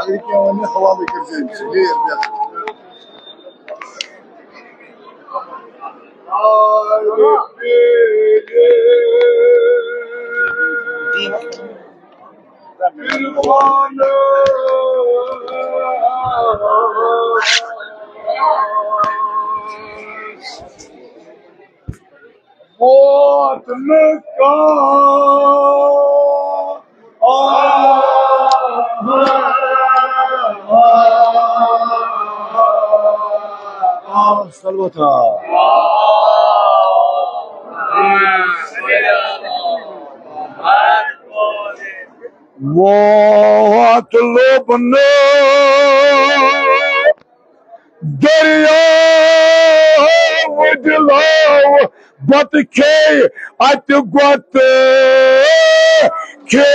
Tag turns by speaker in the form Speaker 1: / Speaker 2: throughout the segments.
Speaker 1: अगर क्या वने हवाले कर जाए लेर what Salvata. What lobna dariya wajlaw but ke at got ke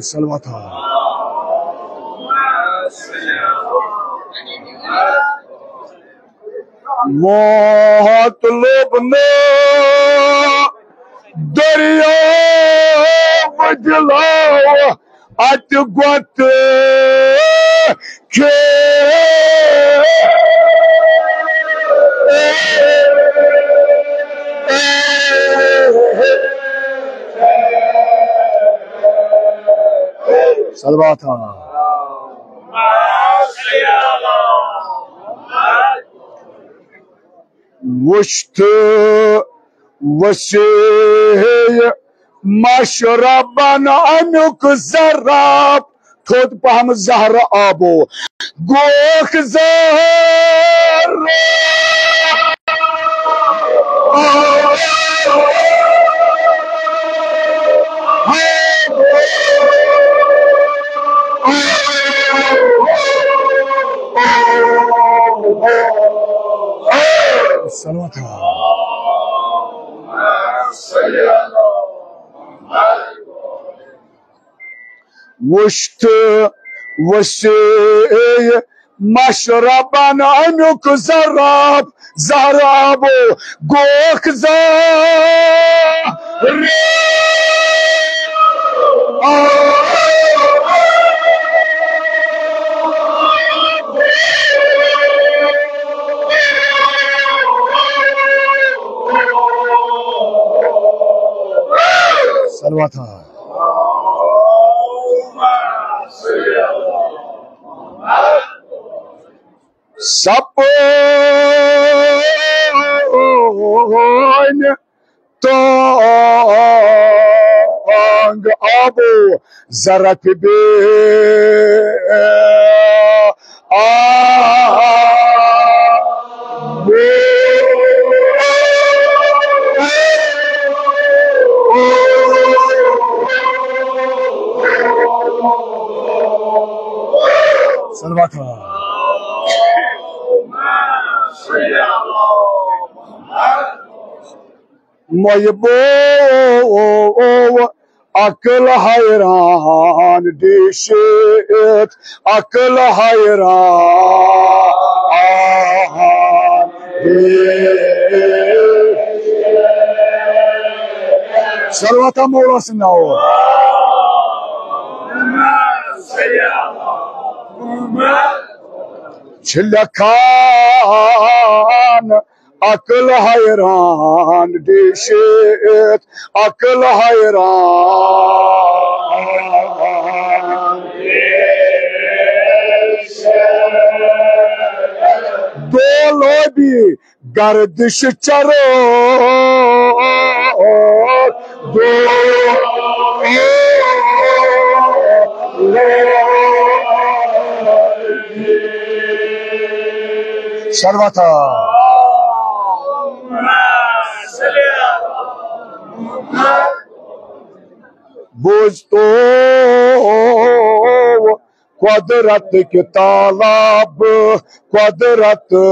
Speaker 1: Salvata. What lobna dariya wajlaw at got ke Salvata. وشت وشي مشربا عنك زراب تود بهم زهر ابو گوخ زهر Salvata. وشت وشي مشربا عنك زراب زرابو گوخ زهر Salvata. Sapon tong abu zarat be Salvata. Moybo akıl hayran dişit akıl hayran Salvata mevlasına o. Çilekan akıl hayran dişit akıl hayran dolu bir gardiş çaro Salvata. Buzto quadrat ke talab quadrat ke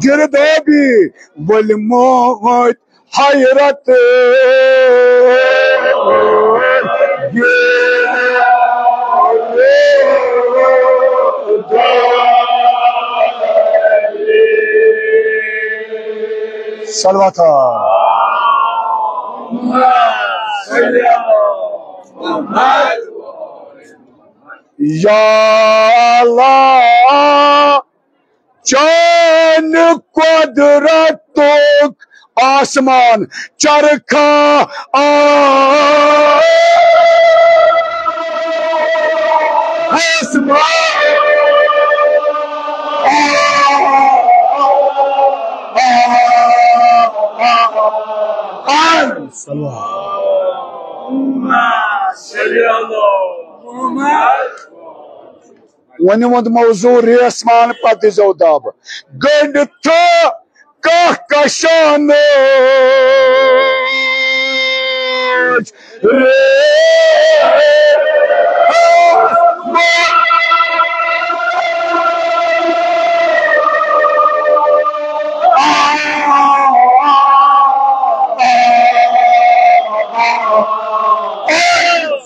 Speaker 1: girdabi wal mo'd hayrat सलवात या अल्लाह चैन कुदरतों आसमान चरखा one मौजू रेसमान पत दब गंड कशान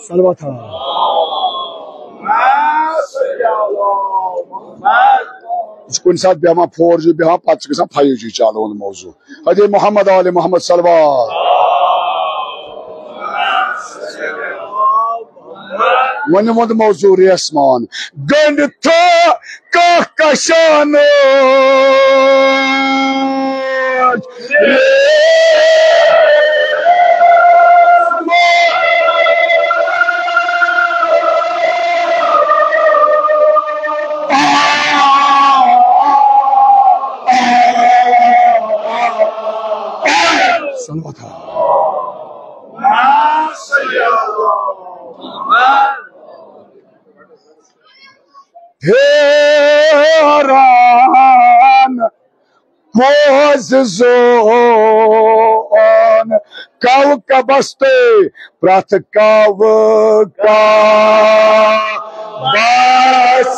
Speaker 1: सलवात कुन सात बेमा 4G बेमा पत 5G चालू मौजू हदे मोहम्मद आले मोहम्मद सलवात वन मौजू रेसमान गंड कशान हेरान पोज जोन कव कबस्ते प्रथ कव का बस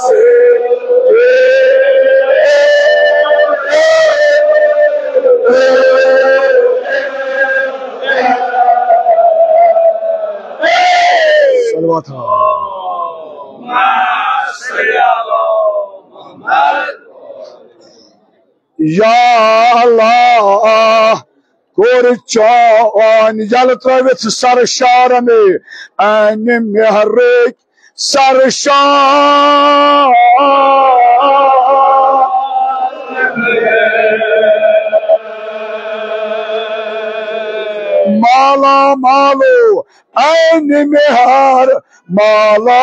Speaker 1: सलवात या अल्लाह कोर चौन जल त्रवित सरशार में अन मेहर सरशार माला मालो अन मेहर माला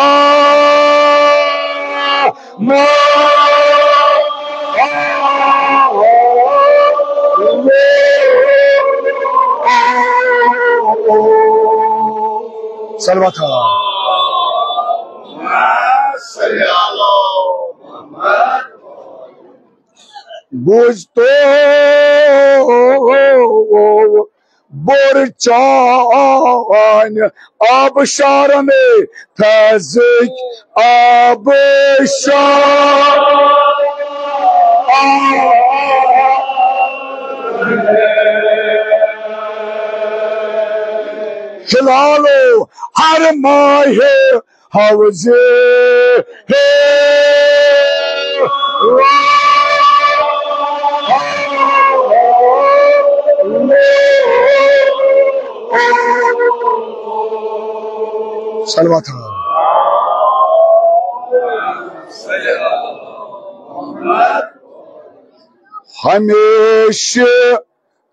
Speaker 1: सलवात बुझ तो बोर चान आबशार में थजिक आबशार हिलालो हर माहे हवजे हे सलवात हमेशा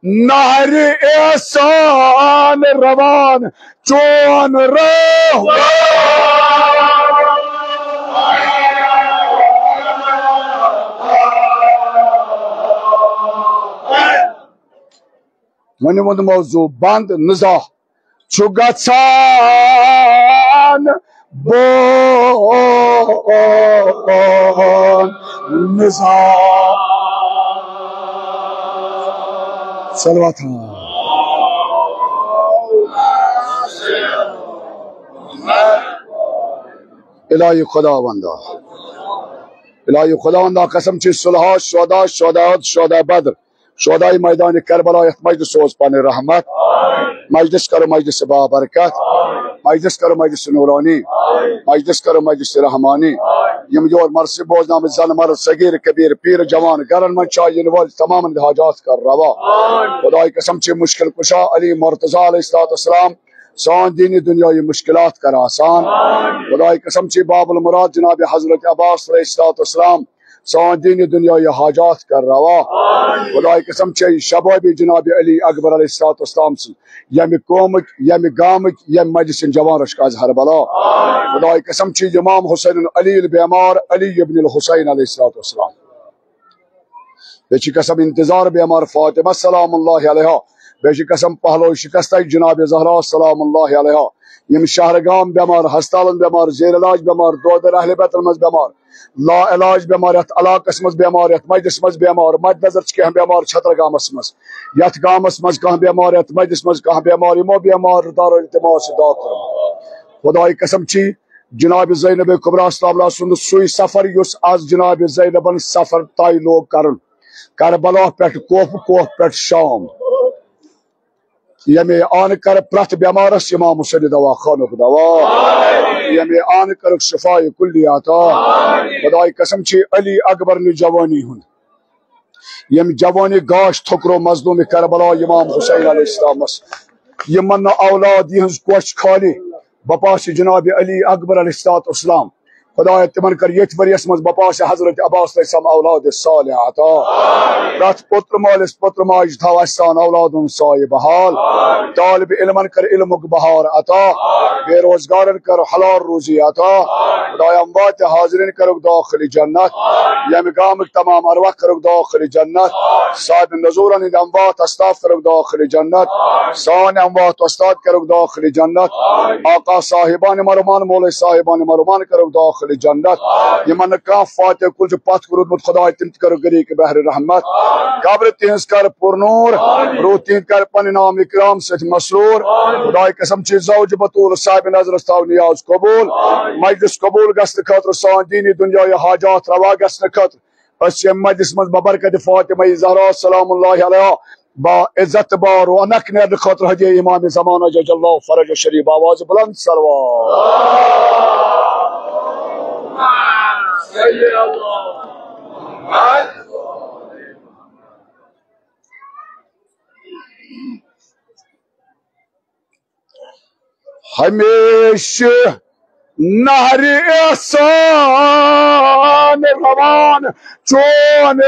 Speaker 1: नहर एहसान रवान चौन रहो वन मौजू बंद नजा चुगसान बोन नजा सलवात इलाही खुदावंदा कसम ची सुलह शुहदा शुहदा बद्र शुहदाई मैदान करबला मजलिस सोज पाने रहमत मजलिस करो मजलिस बाबरकत मजलिस करो मजलिस नूरानी मजलिस करो मजलिस रहमानी यम योर मरसी बोजनाम जन मर्द सगीर कबीर पीर जवान गरन मन चाहिए वाल तमाम हाजात कर रवा खुदा की कसम से मुश्किल कुशा अली मुर्तजा अलैहिस्सलाम सान दीनी दुनिया ये मुश्किलात कर आसान खुदा की कसम से बाबुल मुराद जनाब हजरत अब्बास अलैहिस्सलाम सान दीनी दुनिया ये हाजात कर रवा खुदा की कसम से शबाबी जनाब अली अकबर अलैहिस्सलाम से यम कौम यम गाम यम मजलिस जवान रश हरबला खुदा की कसम से इमाम हुसैन अली बेमार अली इब्न हुसैन अलैहिस्सलाम बेची कसम इंतजार बेमार फातिमा सलामुल्लाह अलैहा बेची कसम पहलो शिकस्त जनाब ज़हरा सलामुल्लाह अलैहा यम शहरगाम बेमार हस्तालन बेमार जेर इलाज बेमार दोदर अहले बैतल मज बेमार ला इलाज बेमार यथ इलाकस मज बेमार यथ मजलिस मज बेमार मद नजर कह बेमार छतरगामस मज यथ गामस मज कह बेमार यथ मजलिस मज कह बेमार यमो बेमार दारो इल्तिमा से दुआ कर खुदा की कसम छी जनाब ज़ैनब कुबरा सुन सुई सफर युस आज जनाब ज़ैनबन सफर तय लोग करन करबला पे कोफ पे शाम यमे आन कर प्रथ बेमारस इमाम हुसैन दवा खानुक दवा यमे आन कर शिफाए कुल्ली आता खुदा की कसम छी अली अकबर ने जवानी हुन यम जवानी गाश थुकरो मजलूम करबला इमाम हुसैन अलैहिस्सलाम यमन औलाद यहज कोश खाली बपाश जनाब अली अकबर अलैहिस्सलाम खुदा तिमन कर ये वरियस मज बपाश हजरत अब्बास अलैहिस्सलाम औलाद सालिह अता रथ पुत्र मालिस पुत्र माज था सान औलाद साहिब हाल तालिब इल्मन कर इल्मुक बहार अता बेरोजगारन कर हलाल रोजी अता खुदा अमवात हाजिरिन करो दाखिल जन्नत यम गाम तमाम अरवा करो दाखिल जन्नत साद नजूरन अमवात अस्ताफ करो दाखिल जन्नत सान अमवात अस्ताद करो दाखिल जन्नत आका साहिबान मरमान मौला साहिबान मरमान करो दाखिल जन्नत यमन का फाते कुल पथ कुरुद खुदा तिम करो गरी के बहर रहमत कब्र तिहस कर पुरनूर रो तीन कर पन नाम इकराम से मसरूर खुदा की कसम से जौज बतूल साहिब नजर अस्ताव नियाज कबूल मजलिस कबूल गस्त खतर सान दीनी दुनिया या हाजात रवा गस्त खतर अस मजलिस मज बबरकत फातिमा ज़हरा सलामुल्लाह अलैहा बा इज्जत बार व अनक ने खतर हजे इमाम ज़माना जल्लल्लाहु फरज शरीफ आवाज बुलंद सलवात हमेशा नहर एहसान रवान चोन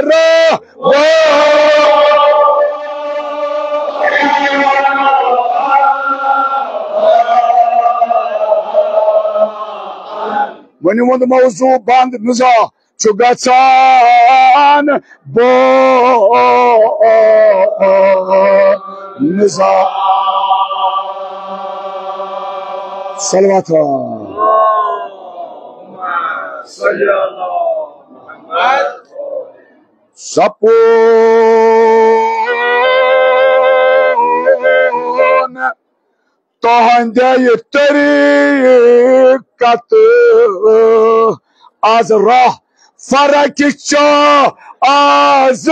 Speaker 1: वन वंद मौजू बंद निजा चुगचान बो निजा सलवात सपून तोहंदे तरीकत आज राह फरक चा आज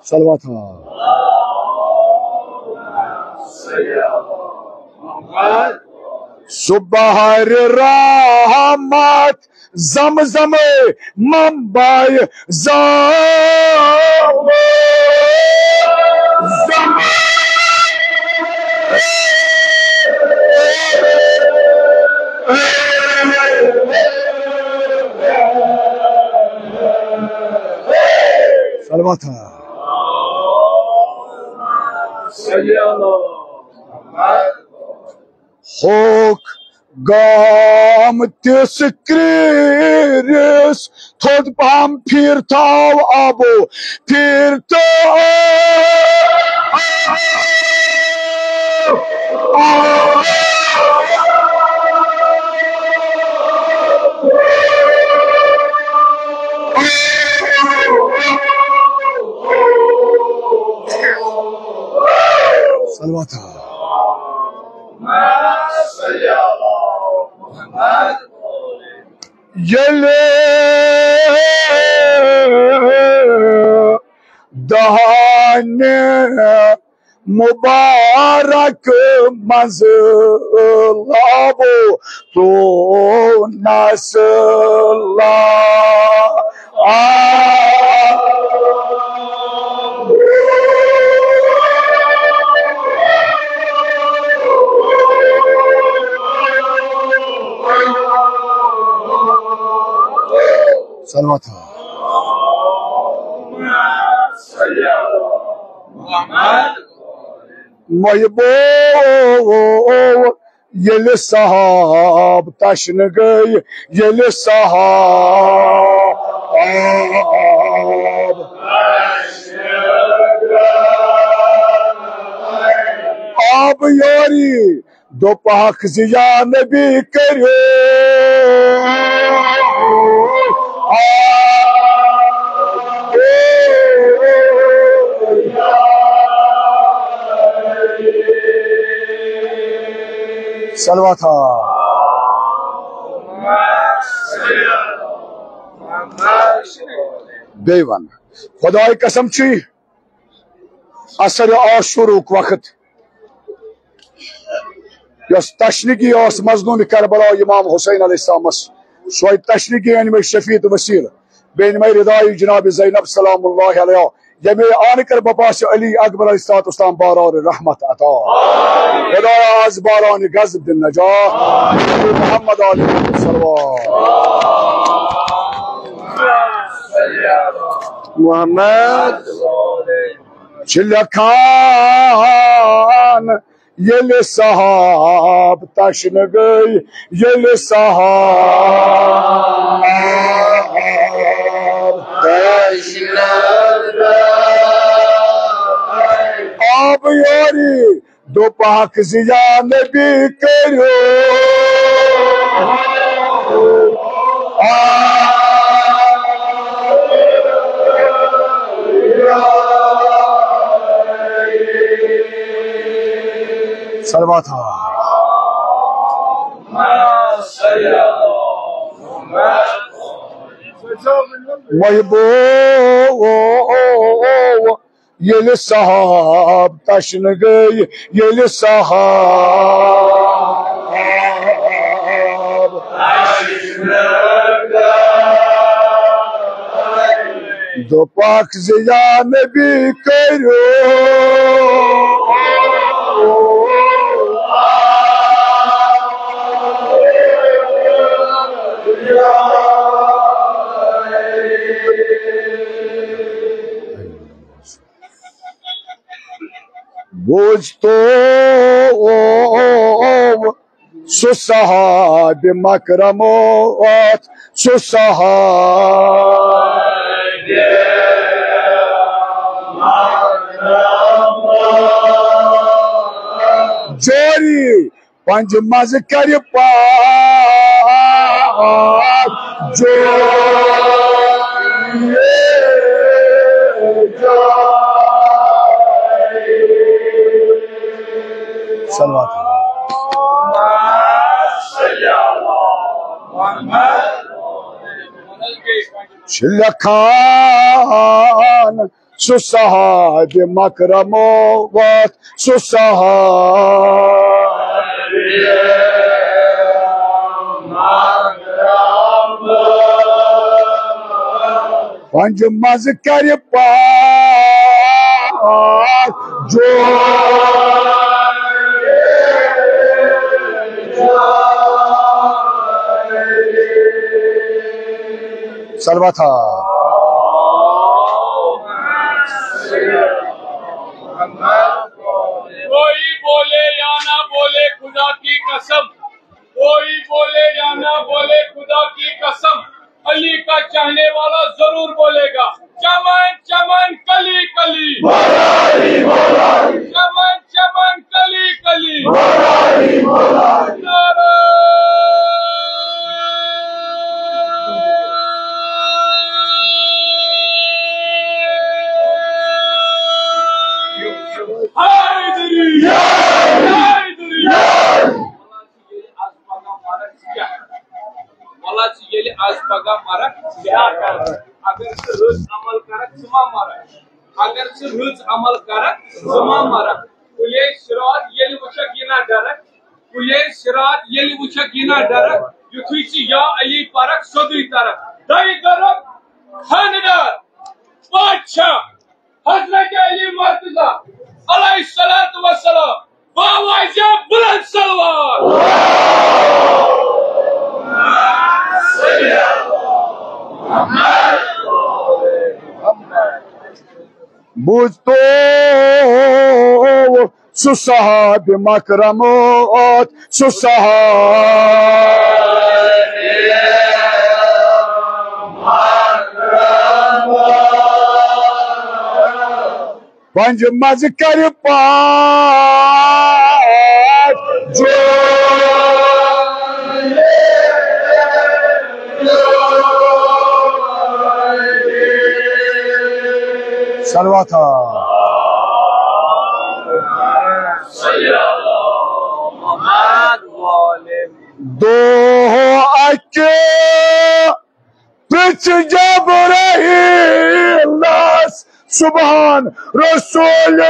Speaker 1: सलवात सुबहर रहमत ज़मज़म मंबाय सलवात होक गाम तिस क्रीरिस थोद पाम फिर थाव आबो फिर तो सलवात यले दहा पन्ने मुबारक मंज़लाबो तो नस्ला सलवात महबो येले साहब तशन गई येले साहब आप यारी दो पाक जिया नबी करो सलवा था बेवन खुदाई कसम छी असर आशुरुक वक्त यस तशनीकी मजनून करबला इमाम हुसैन अलैहिस्सलामस सोई तशनीकी अनमे शफीत वसील बेन मे रिदाई जनाब ज़ैनब सलामुल्लाह अलैहा यमे आन कर बपास अली अकबर अलैहिस्सलाम बारान रहमत अता खुदाया आज बारान गज़ब दिन नजा मोहम्मद अलैहि सल्लल्लाहु मोहम्मद चिल्लखान येले साहब तशन गई येले साहब आप यारी दो पाक जिया नबी करो सलवा था महबो येले साहब तशन गई येले साहब दो पाक जिया नबी करो बोझ तो सुसहाब मकरमोत सुसहाब जोरी पंज मज कर पाक जो सलवात चिल्लखान सुसहाब मकरमोत सुसहाब पंज मज कर पाक जो सलवा था
Speaker 2: कोई बोले या ना बोले खुदा की कसम, कोई बोले या ना बोले खुदा की कसम, अली का चाहने वाला जरूर बोलेगा चमन चमन कली कली, चमन चमन कली कली, आज पगा मारा क्या कर अगर रोज अमल कर क्षमा मारा अगर से रुज अमल करक समा मरक कुले सिरात येल वशक यना डरक कुले सिरात येल वशक यना डरक युथुई छि या अली परक सोदुई तरक दई तरक खानदार बादशाह हजरत अली मुर्तजा अलैहिस्सलातु वस्सलाम बावाजा बुलंद सलवार
Speaker 1: बुझतो सुसाहब मकरमोत पंज मज कर पाठ जो सलवा था दो अके पिछ जब रही लाश सुभान रसूल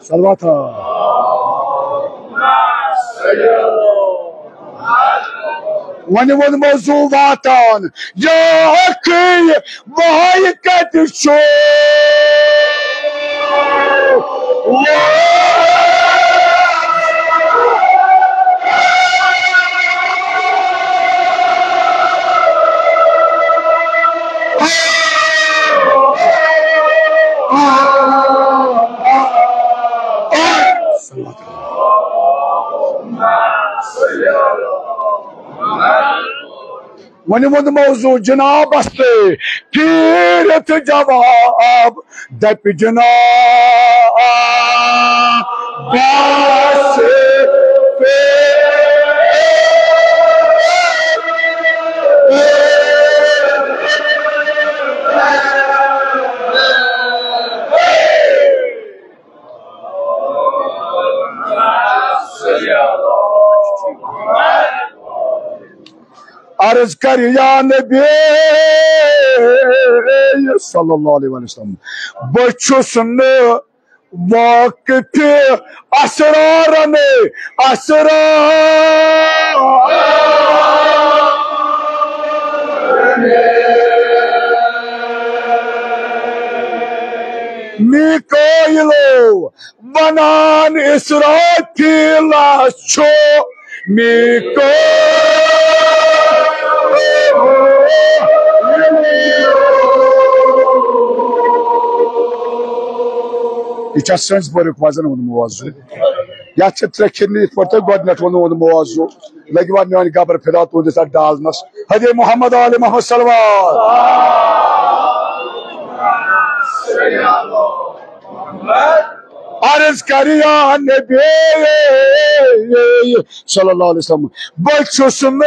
Speaker 1: सलवा था वन वन मौजू वातान या अखी महकत शो वन वन मौजू जनाब हस्ते तीरथ जवाब दप जनाब अर्ज कर या नबी सल्लल्लाहु अलैहि वसल्लम बचुस न वाकिफ असरार ने मिकाइलो बनान इसराफील छो मिको यह सन्स बरुक वजन वो मौजू या त्रे खिरनी पे गोडनेट वो मौजू लगे मान गबर फिदा तुंदिस डालनस हदे मोहम्मद आल मोहम्मद सलवार अर्ज करिया नबी सल्लल्लाहु अलैहि वसल्लम बचुस न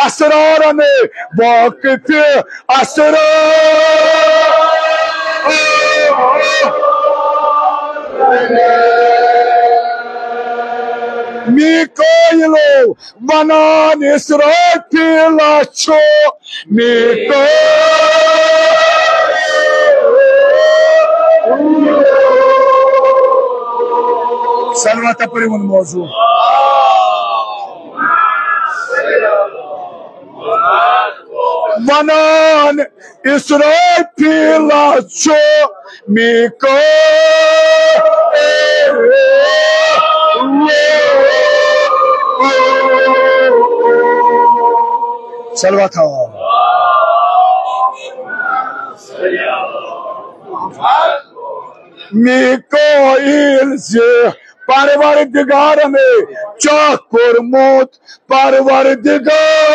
Speaker 1: असरार ने वाकिफ मिकाइलो बनान इसराफील छो सलवात पर वो मौजू बनान इसराफील छो मिको सलवा था मिकाइल से परवरदिगार ने चाकुर मौत परवरदिगार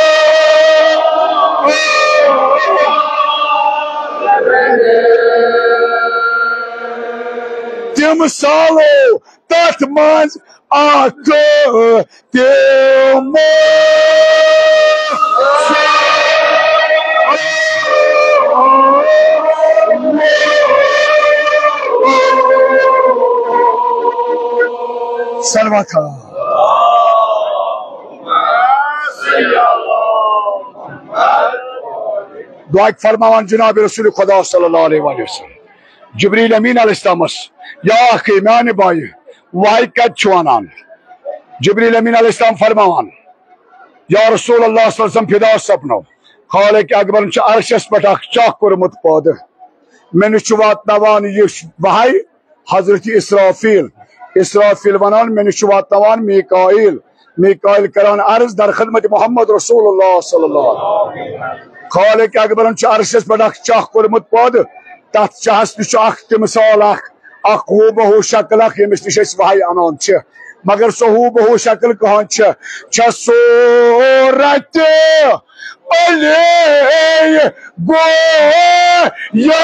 Speaker 1: तिम सालो तथ मज आख तिम सलवा था। दुआ फरमावन जनाब रसूल खुदा सल्लल्लाहु अलैहि वसल्लम जिब्रील अमीन अलैहिस्सलामस या अखी मैंने भाई वाई कद छुआनान जिब्रील अमीन अलैहिस्सलाम फरमावन या रसूल अल्लाह सल्लल्लाहु अलैहि वसल्लम फिदा सपनो खालिक अकबर अर्शस पे चख कोरमुत पौध मे वातनावान यह वहाई हजरत इसराफील वनान मे वातनावान मीकाइल करान अर्ज दर खदमत मोहम्मद रसूलुल्लाह सल्लल्लाहु अलैहि वसल्लम खालिक अकबर अर्शस पे चख कोरमुत पौध तथ चहस नश मिसाल हूबहू शक्ल यमिस नश वहाई अनान मगर सो हूबहू शक्ल कहान सूरत अली गोया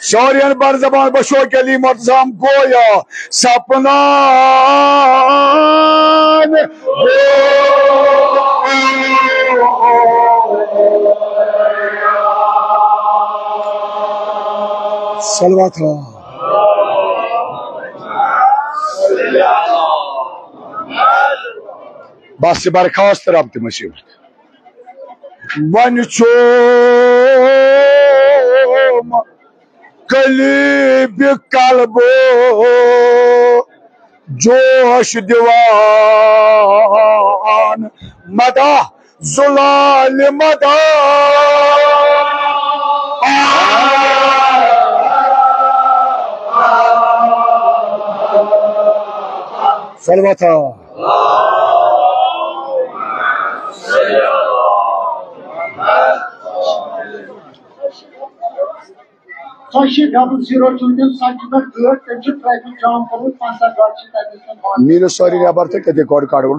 Speaker 1: शौरियन बर जबान बशो के लिए मुर्तजाम गोया सपना सलवा था। बस बरखास्त रब्त मुसीबत वन कलीब कल्बो जोश दीवान मदा जुलाल मदा सलवा था। मीर सॉरी नबर थे कदे कोड कार्ड वोन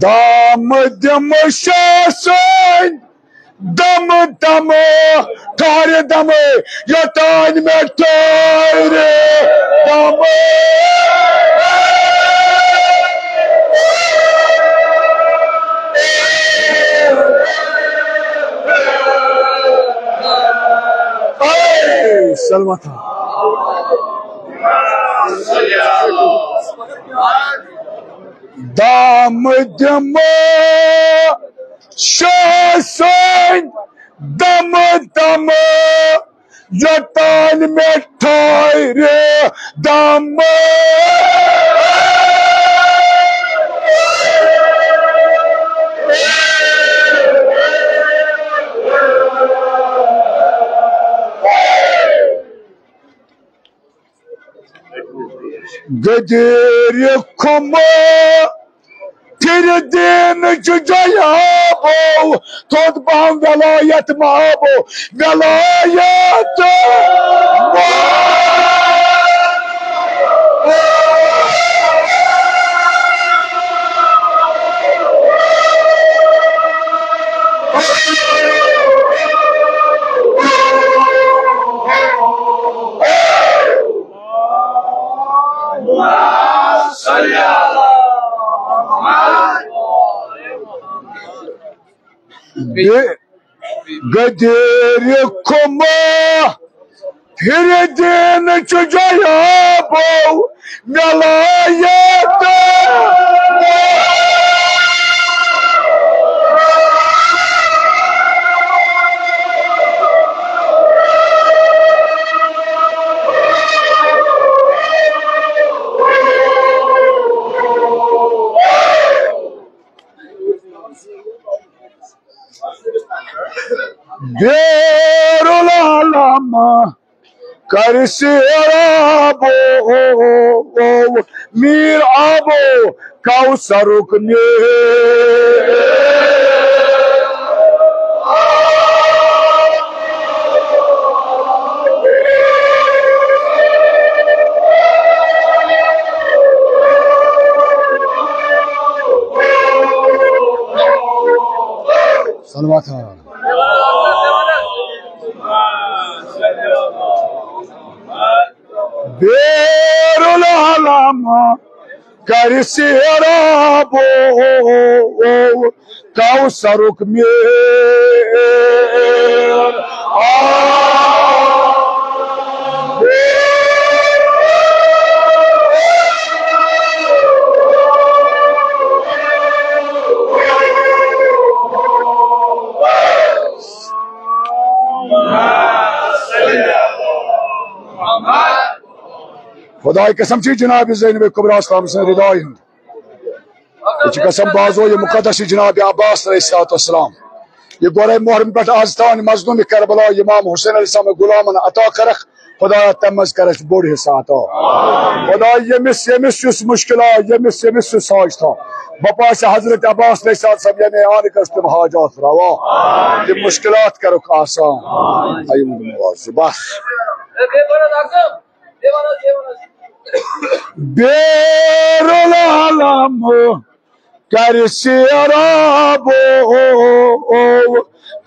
Speaker 1: दाम दम शासन दम दम थारे दम यतान में तारे दम सलवा था। दाम दम शासन दम दम यतान में ठायरे दम गदेर खुमा फिर दिन जुजायाबो थोद बाम वलायत माबो वलायत गदेर खुमा फिर दिन जुजायाबो वलायत देरुल आलम कर से आबो मीर आबो कौसरुक ने सलवात बेरुल आलम कर सेराबो कौसरुक में खुदाई कसम ची जनाब ज़ैनब कुबरा इस्लाम से रिदाई हूं कसम बाजो ये मुकद्दस जनाब अब्बास अलैहिस्सलाम ये गोरे मुहर्रम पे आज तान मजलूम करबला इमाम हुसैन अलैहिस्सलाम गुलामन अता करख खुदा तमज करख बोड़ हिस्सा अता खुदा यमिस यमिस मुश्किल यमिस यमिस साज था बपा से हजरत अब्बास अलैहिस्सलाम ये आन कर तुम हाजात रवा ये मुश्किलात करो आसान आयुम बस बेरुल आलम कर सेराबो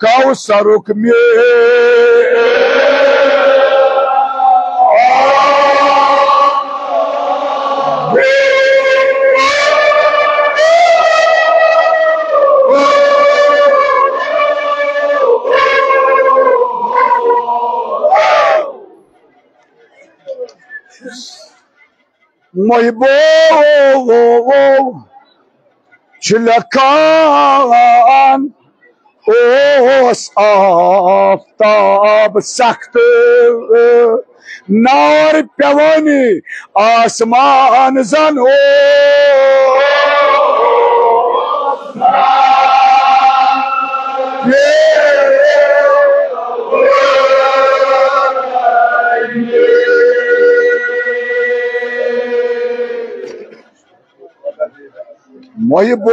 Speaker 1: कौसरुक में Moibo Chilakan Os aftab sakt Nar pevani Asman zan Moibo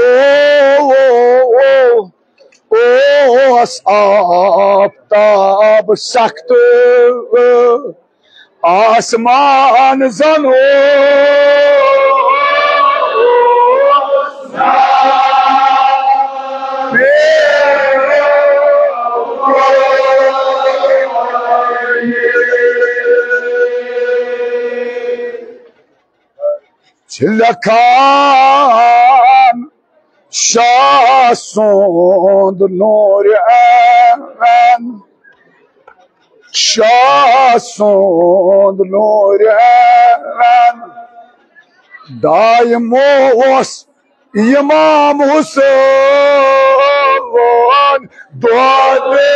Speaker 1: Os aftab sakt Asman zan Chilakan Shasond Nur An Shasond Nur An Daimos Imam Hussein Duade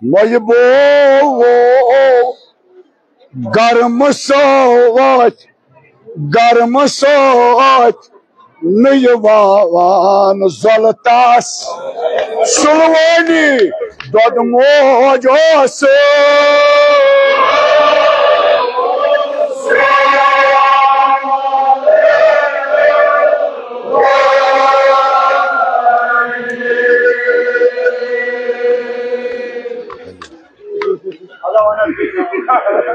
Speaker 1: Moibo Garm soat Niyvan Zoltas Sulwani Dodmojos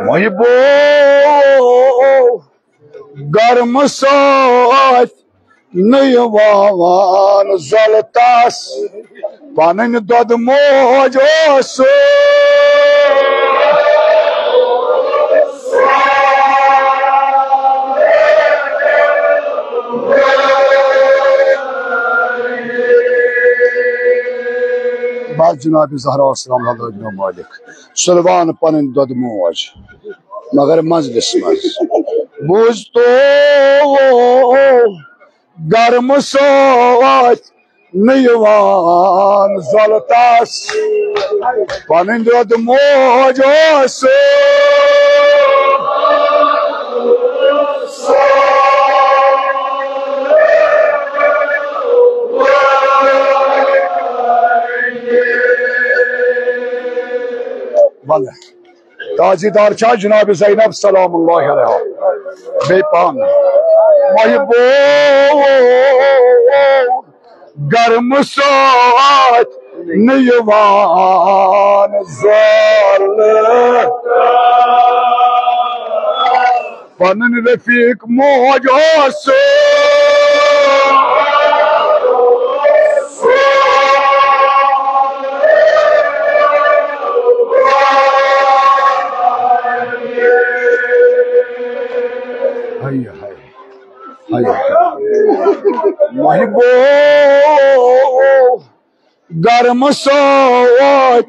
Speaker 1: Moibo Garm soat Niyvan Zoltas Panin Dodmojos Baz Cenab-ı Zahra Aleyhisselam'la İbn Malik Sülvan panin dodmoj Magar majlismaz Buzto Garm soat Niyvan Zoltas Panin dodmojos ताजीदार Shah जनाब Zainab सलामुल्लाह अलैहा बेपान Moibo Garm soat नयवान ज़ाल पनन रफीक मौज से महबो गर्म सोच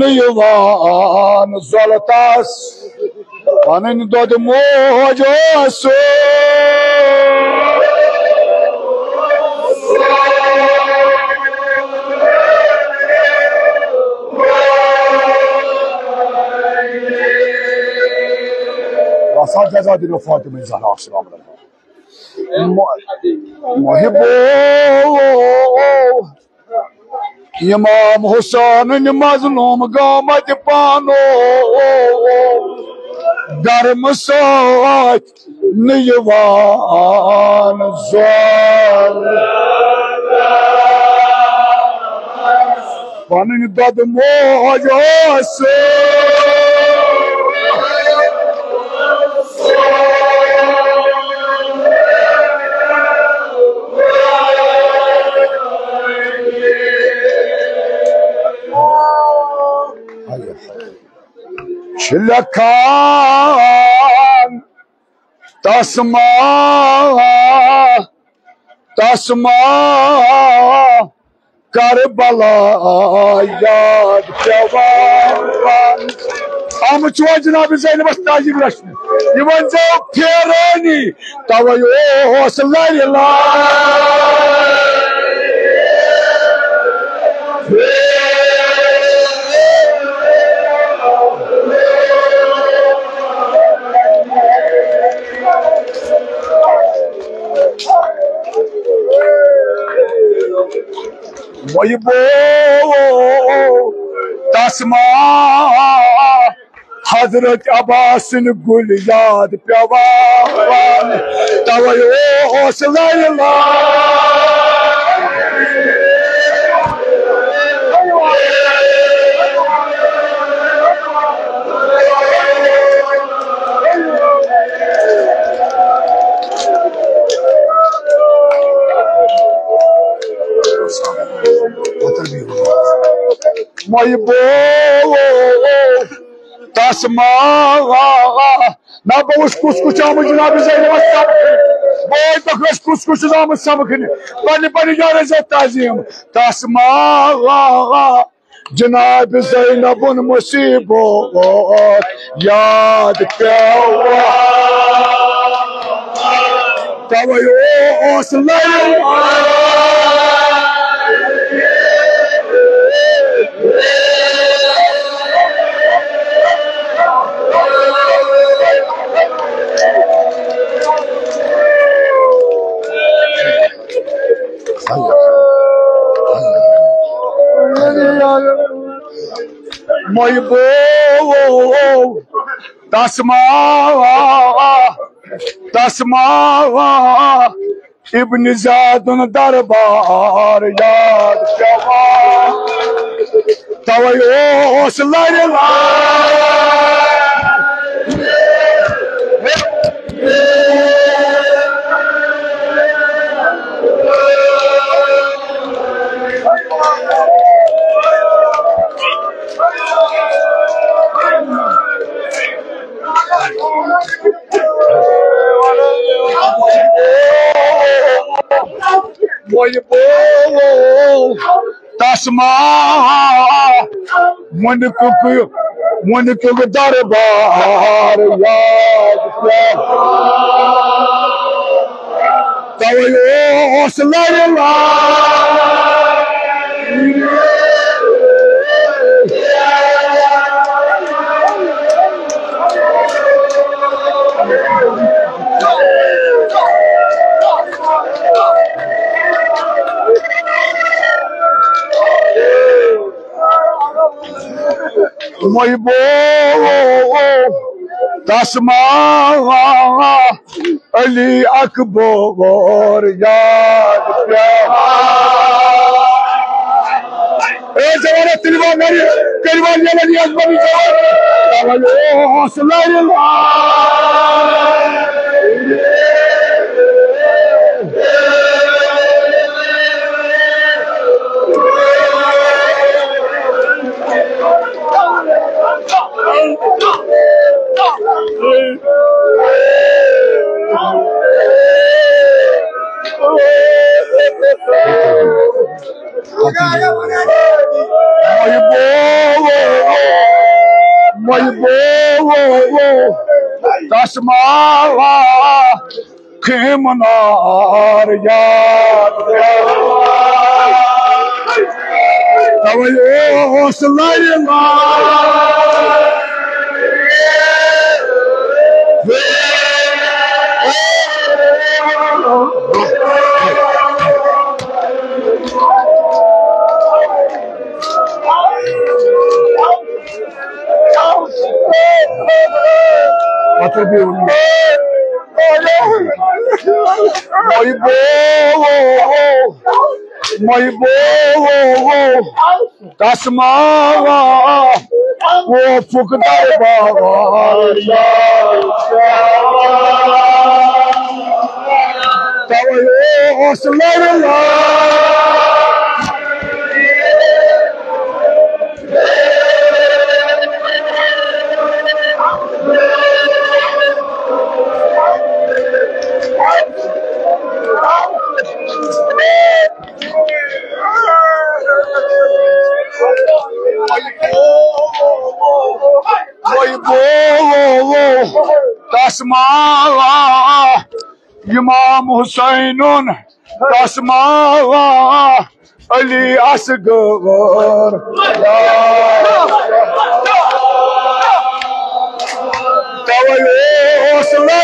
Speaker 1: नयवान ज़लतास पनन दद मौज से जज़ा फातिमा ज़हरा सलाम महबो इमाम हुसैन मज़लूम गामत पानो गर्म सोच नयवान ज़ाल पनन दद मौज से Şilekan tasma Karbala yad cevan Ama çoğu Cenab-ı Zeynep Astacı bıraştı. Yıvanca Pierani Tavayo sallallahu Mahbo tasma Hazret Abbas'ın gul yad pevan Tavayo sallallahu Mahbo tasma na boş kuskuçamı Cenab-ı Zeynep boy bakış kuskuçamı samkını bani yarıza tazim tasma Cenab-ı Zeynep'in musibot yad pewa tavayo sallallahu Mahbo tasma İbn Zad'ın darbar yad pevan Tavayo sallallahu Mahbo tasma Munuk darbar yad Tavayo sallallahu Mahbo tasma Ali Akbar yad pevan जवान तिलवा मेरी तिलवा ये नहीं अजमबी जवान हौसला तस्मावा खेमनार याद तवयो हौसला तस्मावा वो फुकदार तवयो हौसला तस्मावा इमाम हुसैन तस्मावा अली असगर तवयो हौसला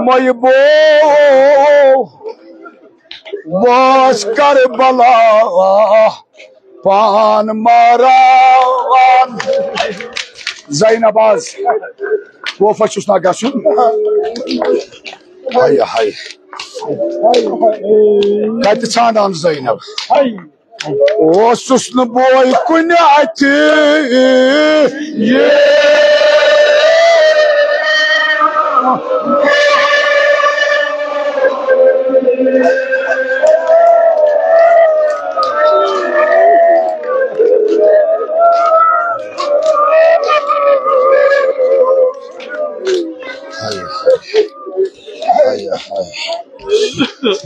Speaker 1: महबूब वास कर बला पान मारा Zainabaz वो फचुस ना गसुन हाय हाय कत छानान Zainab ओ सुस्न बोय कुन अति ये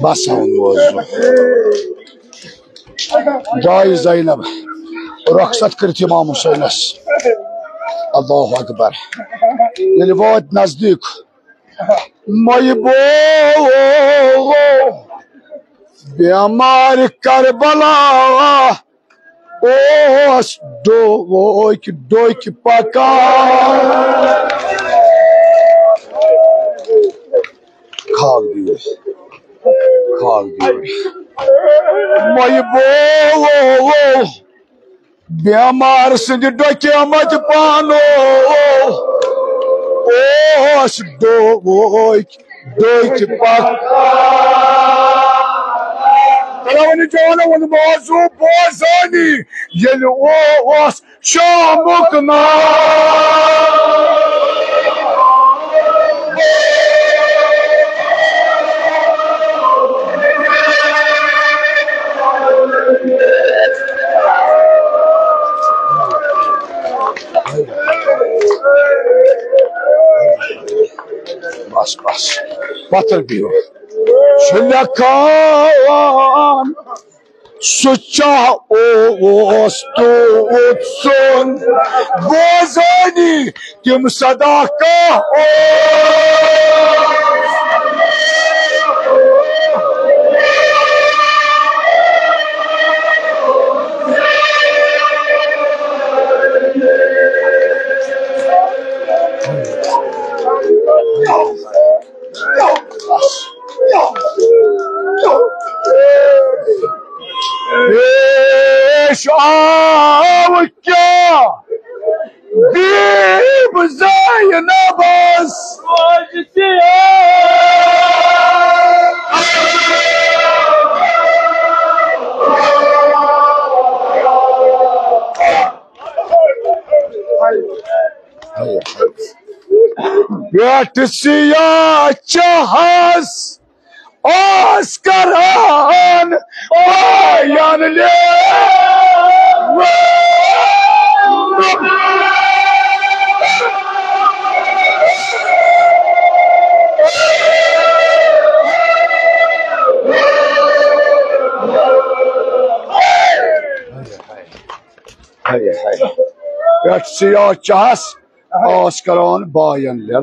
Speaker 1: बस जाय Zainab रखसत कर इमाम हुसैनस अल्लाहु अकबर ये बहुत नजदीक महबूब बेमार करबला ओस डोक पका खाग दिए महबूब बेमार सिंध डोक्यामत पानो ओस डोक पका Karavanı cana onu bozu bozani yeli oos şamukna Bas batır bir Şulakan suça ostu utsun boza वनी तिम सदा कह ايش क्या दीप ज़ैनबस बेट Siya चहस Oscaran Oyan le Çahas Oscaran Bayan le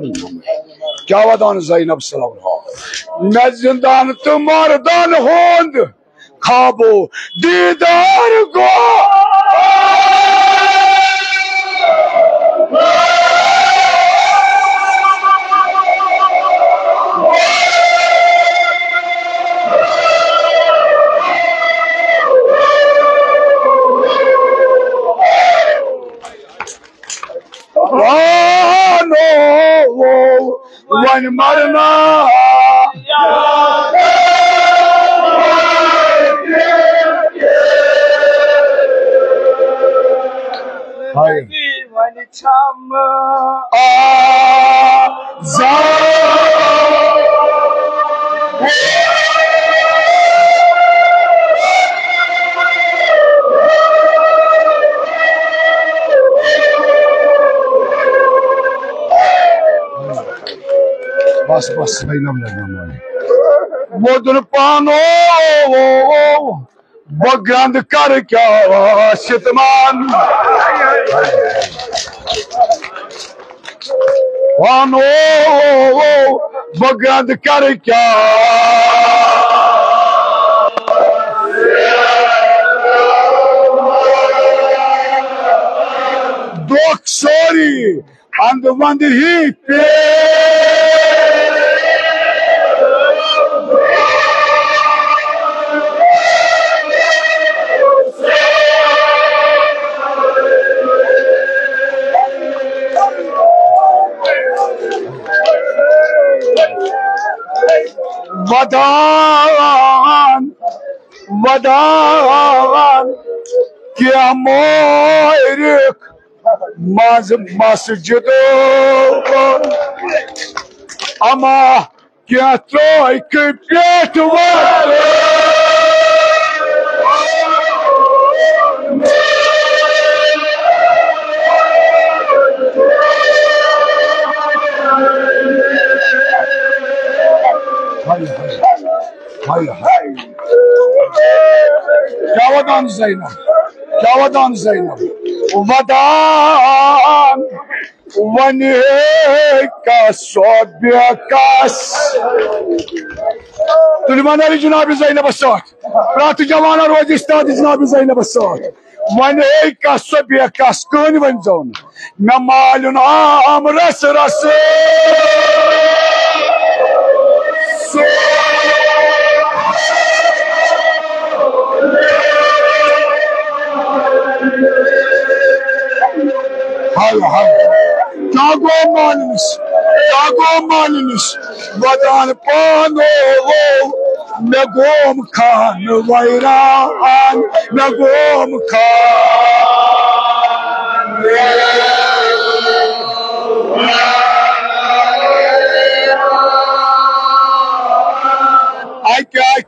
Speaker 1: क्या वदान ज़ैनब सलाम मैं जिंदान तुम्हारदान होंद खाबो दीदार को वन मरना वन छम बस बस मोदन पानो बगंद कर क्या शितमान पानो बगंद कर क्या दोख सोरी अंदवंद ही पे वदान वदान क्या मोरिक मज मस्जिद अमा क्या त्रोय के पेट वाले क्या वदान ज़ैनब क्या वदान ज़ैनब वदान वने का सोब्यकास तुलमान अली जनाब ज़ैनब साथ प्रात जवान रोज इस्ताद जनाब ज़ैनब साथ वने का सोब्यकास कौन बन जाऊन मैं मालूम आम रस रस Jago malinish, wadan pano, nagom khan, wairan, nagom khan. I can't